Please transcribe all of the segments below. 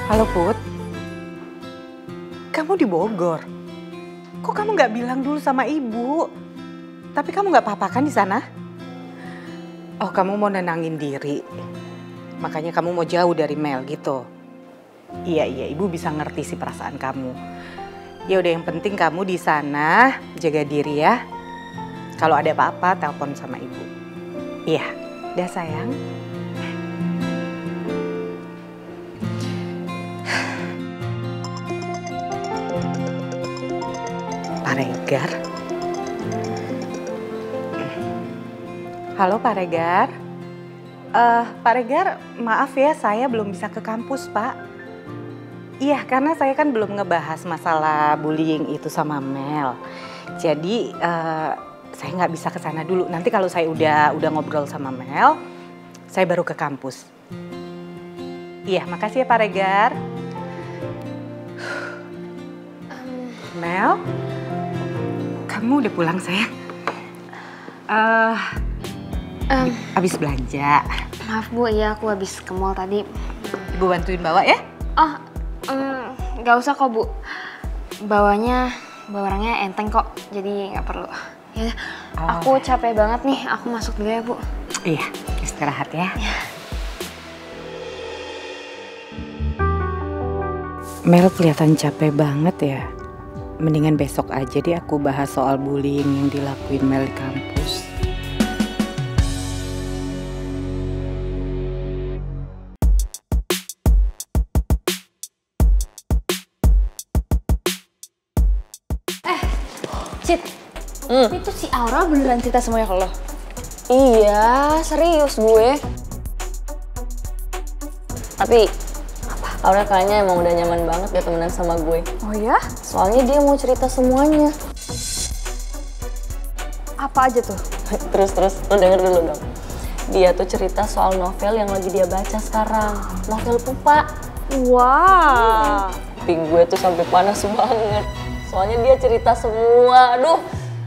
Halo Put, kamu di Bogor. Kok kamu nggak bilang dulu sama ibu? Tapi kamu nggak apa-apa kan di sana? Oh, kamu mau nenangin diri. Makanya kamu mau jauh dari Mel gitu. Iya, ibu bisa ngerti sih perasaan kamu. Ya udah, yang penting kamu di sana jaga diri ya. Kalau ada apa-apa telepon sama ibu. Iya, udah sayang. Pak Regar. Halo Pak Regar. Pak Regar, maaf ya saya belum bisa ke kampus Pak. Iya, karena saya kan belum ngebahas masalah bullying itu sama Mel. Jadi saya nggak bisa ke sana dulu. Nanti kalau saya udah ngobrol sama Mel, saya baru ke kampus. Iya, makasih ya Pak Regar. Mel, kamu udah pulang sayang? Habis belanja. Maaf Bu, iya aku habis ke mall tadi. Ibu bantuin bawa ya? Oh, nggak usah kok Bu. Barangnya enteng kok, jadi nggak perlu. Ya, aku capek banget nih, aku masuk dulu ya Bu. Iya, istirahat ya. Mel kelihatan capek banget ya. Mendingan besok aja deh aku bahas soal bullying yang dilakuin Mel di kampus. Cit, itu si Aura beneran cerita semuanya ke lo? Iya, serius gue. Tapi Aura kayaknya emang udah nyaman banget dia temenan sama gue. Oh ya? Soalnya dia mau cerita semuanya. Apa aja tuh? Terus, lo denger dulu dong. Dia tuh cerita soal novel yang lagi dia baca sekarang. Novel Pupa. Wah. Ping gue tuh sampai panas banget. Soalnya dia cerita semua, aduh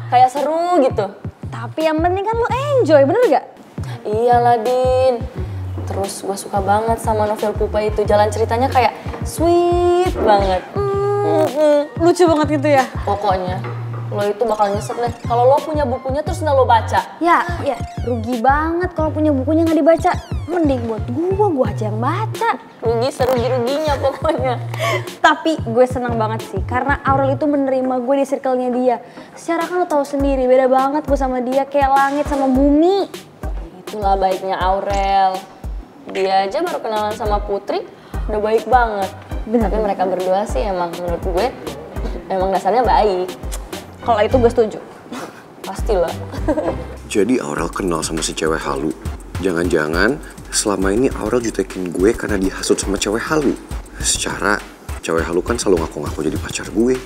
kayak seru gitu. Tapi yang penting kan lo enjoy, bener gak? Iyalah Din. Terus gue suka banget sama novel Pupa itu. Jalan ceritanya kayak sweet banget. Lucu banget gitu ya? Pokoknya lo itu bakal nyesek deh kalau lo punya bukunya terus nggak lo baca. Ya, rugi banget kalau punya bukunya nggak dibaca. Mending buat gue aja yang baca. Rugi serugi-ruginya pokoknya. Tapi gue senang banget sih, karena Aurel itu menerima gue di circle-nya dia. Secara kan lo tahu sendiri, beda banget gue sama dia kayak langit sama bumi. Itulah baiknya Aurel. Dia aja baru kenalan sama Putri, udah baik banget. Bener. Tapi mereka berdua sih emang menurut gue, emang dasarnya baik. Kalau itu gue setuju. Pastilah. Jadi Aurel kenal sama si cewek halu. Jangan-jangan selama ini Aurel jutekin gue karena dihasut sama cewek halu. Secara cewek halu kan selalu ngaku-ngaku jadi pacar gue.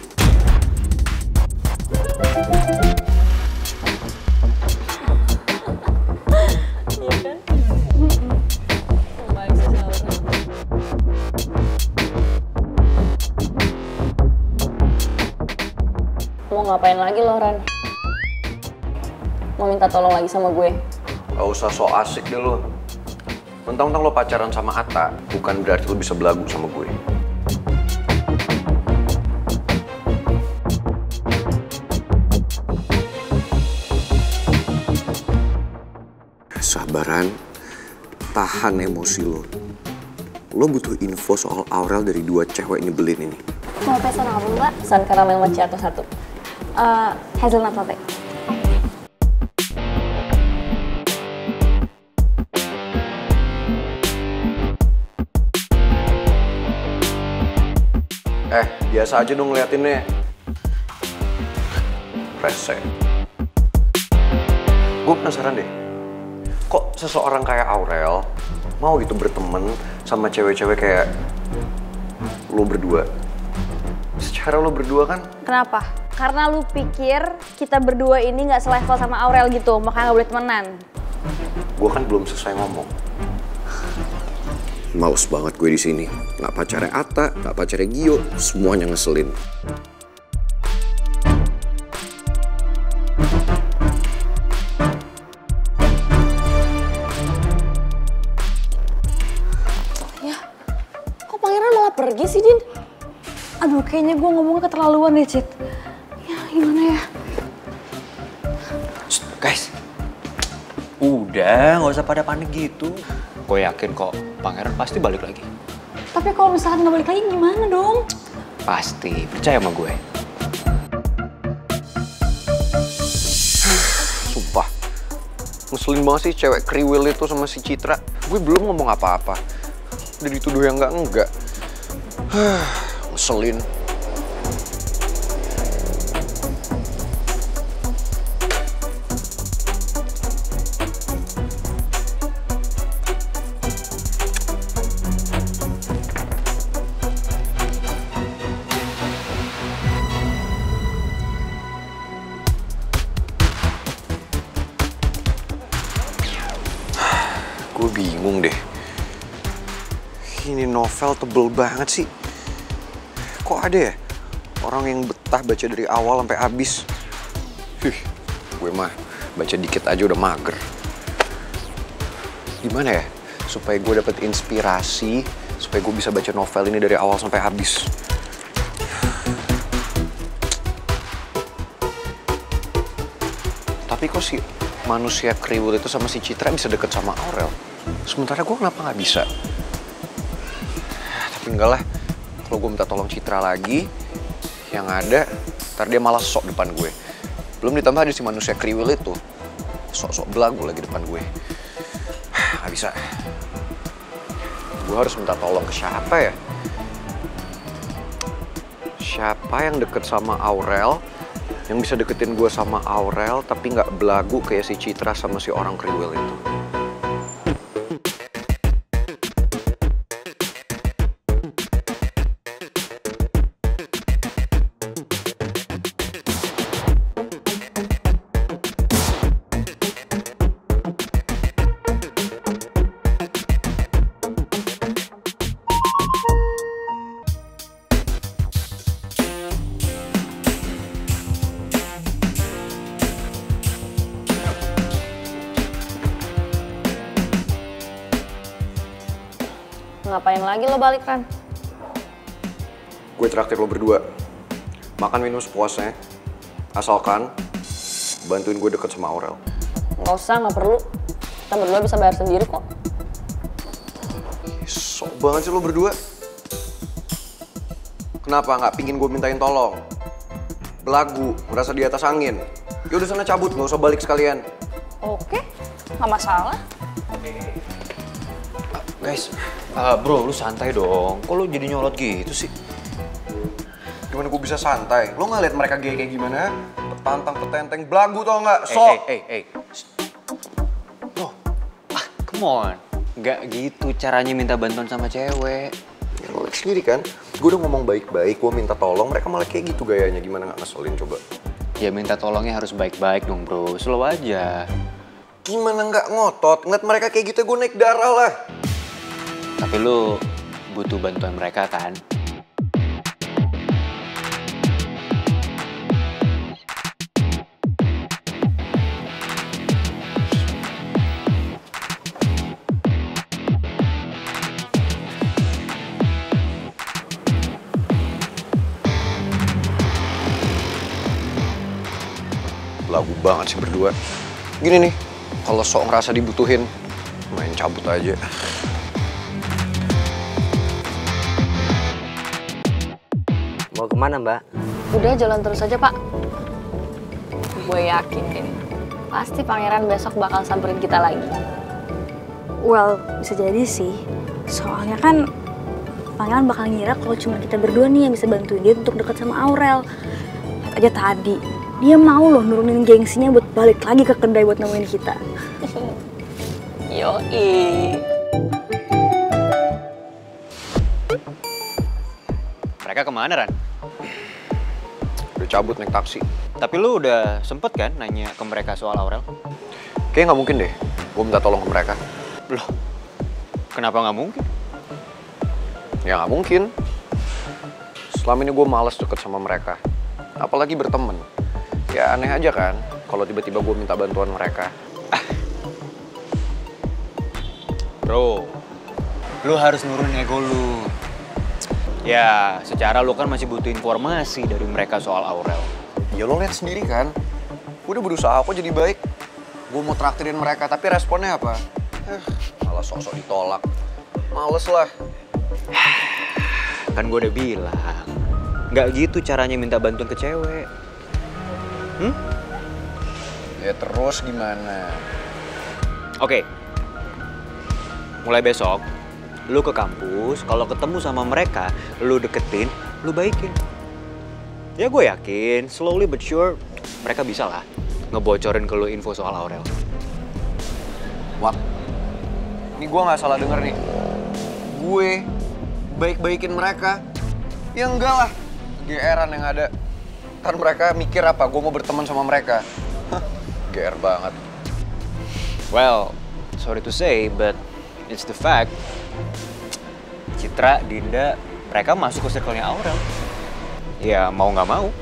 Iya kan? Baik sih Aurel. Mau ngapain lagi lo, Ran? Mau minta tolong lagi sama gue? Gak usah so asik deh lo. Mentang-mentang lo pacaran sama Atta, bukan berarti lo bisa belagu sama gue. Sabaran, tahan emosi lo. Lo butuh info soal Aurel dari dua cewek nyebelin ini. Mau pesan apa Mbak? Pesan karamel macchiato 1. Hazelnut latte. Biasa aja dong ngeliatinnya. Rese. Gue penasaran deh, kok seseorang kayak Aurel mau gitu berteman sama cewek-cewek kayak lo berdua? Secara lo berdua kan? Kenapa? Karena lu pikir kita berdua ini nggak selevel sama Aurel gitu, makanya nggak boleh temenan. Gue kan belum selesai ngomong. Males banget gue di sini. Nggak pacarnya Atta, nggak pacarnya Gio, semuanya ngeselin. pangeran malah pergi sih, Din? Aduh, kayaknya gue ngomongnya keterlaluan deh, Cit. Ya, gimana ya? Shh, guys, udah nggak usah pada panik gitu. Gue yakin kok pangeran pasti balik lagi. Tapi kalau misalkan nggak balik lagi gimana dong? Pasti, percaya sama gue. Sumpah, ngeselin banget sih cewek kriwil itu sama si Citra. Gue belum ngomong apa-apa, udah dituduh yang enggak. Ngeselin. Gue bingung deh. Ini novel tebel banget sih. Kok ada ya orang yang betah baca dari awal sampai habis? Gue mah baca dikit aja udah mager. Gimana ya supaya gue dapet inspirasi, supaya gue bisa baca novel ini dari awal sampai habis? Tapi kok si manusia kriwil itu sama si Citra bisa deket sama Aurel? Sementara gue kenapa nggak bisa? Tapi enggak lah, kalau gue minta tolong Citra lagi, yang ada ntar dia malah sok depan gue. Belum ditambah ada si manusia kriwil itu, sok-sok belagu lagi depan gue. Nggak bisa. Gue harus minta tolong ke siapa ya? Siapa yang deket sama Aurel, yang bisa deketin gue sama Aurel tapi nggak belagu kayak si Citra sama si orang kriwil itu? Ngapain lagi lo balik, Ran? Gue traktir lo berdua. Makan minum sepuasnya. Asalkan bantuin gue deket sama Aurel. Nggak usah, nggak perlu. Kita berdua bisa bayar sendiri kok. Sok banget sih lo berdua. Kenapa nggak pingin gue mintain tolong? Belagu, merasa di atas angin. Yaudah sana cabut, nggak usah balik sekalian. Oke, nggak masalah. Guys, bro, lu santai dong. Kok lu jadi nyolot gitu sih? Gimana gue bisa santai? Lo nggak liat mereka kayak gimana? Petantang, petenteng, belagu tau nggak? Sok! Bro, come on. Nggak gitu caranya minta bantuan sama cewek. Ya lo liat sendiri kan? Gue udah ngomong baik-baik, gue minta tolong, mereka malah kayak gitu gayanya. Gimana nggak ngeselin coba? Ya minta tolongnya harus baik-baik dong bro, slow aja. Gimana nggak ngotot? Ngeliat mereka kayak gitu gue naik darah lah. Tapi lu butuh bantuan mereka kan? Lagu banget sih berdua. Gini nih, kalau sok ngerasa dibutuhin, main cabut aja. Mau kemana, Mbak? Udah jalan terus aja, Pak. Gue yakin Din, pasti pangeran besok bakal samperin kita lagi. Well, bisa jadi sih. Soalnya kan pangeran bakal ngira kalau cuma kita berdua nih yang bisa bantuin dia untuk dekat sama Aurel. Lihat aja tadi, dia mau loh nurunin gengsinya buat balik lagi ke kedai buat nemuin kita. Yoi. Mereka kemana, Ran? Udah cabut naik taksi. Tapi lu udah sempet kan nanya ke mereka soal Aurel? Kayaknya nggak mungkin deh, gue minta tolong ke mereka. Loh, kenapa nggak mungkin? Ya nggak mungkin. Selama ini gue males deket sama mereka. Apalagi berteman. Ya aneh aja kan, kalau tiba-tiba gue minta bantuan mereka. Bro, lu harus nurunin ego lu. Ya, secara lo kan masih butuh informasi dari mereka soal Aurel. Ya lo lihat sendiri kan. Gue udah berusaha kok jadi baik. Gue mau traktirin mereka, tapi responnya apa? Malah sok-sok ditolak. Males lah. Kan gue udah bilang, nggak gitu caranya minta bantuan ke cewek. Ya terus gimana? Oke. Mulai besok, lu ke kampus, kalau ketemu sama mereka, lu deketin, lu baikin. Ya gue yakin, slowly but sure, mereka bisa lah ngebocorin ke lu info soal Aurel. Wak, ini gue gak salah denger nih. Gue baik-baikin mereka. Ya enggak lah, GR-an yang ada. Ntar mereka mikir apa, gue mau berteman sama mereka. GR banget. Well, sorry to say, but it's the fact. Citra, Dinda, mereka masuk ke circle-nya Aurel. Ya mau nggak mau,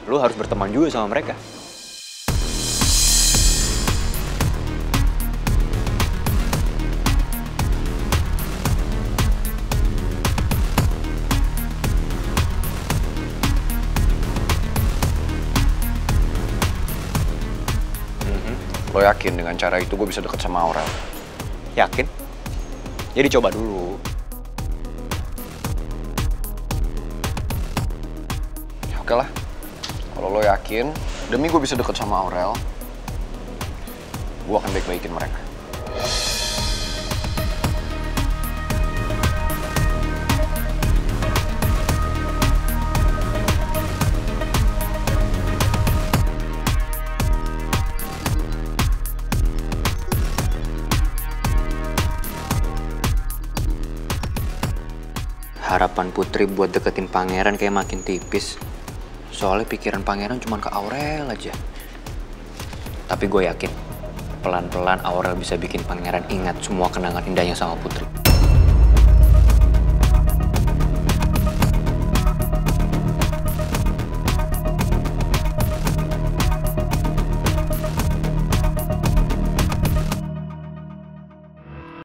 lu harus berteman juga sama mereka. Lo yakin dengan cara itu gue bisa deket sama Aurel? Yakin? Jadi coba dulu. Ya oke lah. Kalau lo yakin, demi gue bisa deket sama Aurel, gue akan baik-baikin mereka. Harapan Putri buat deketin pangeran kayak makin tipis. Soalnya pikiran pangeran cuma ke Aurel aja. Tapi gue yakin, pelan-pelan Aurel bisa bikin pangeran ingat semua kenangan indahnya sama Putri.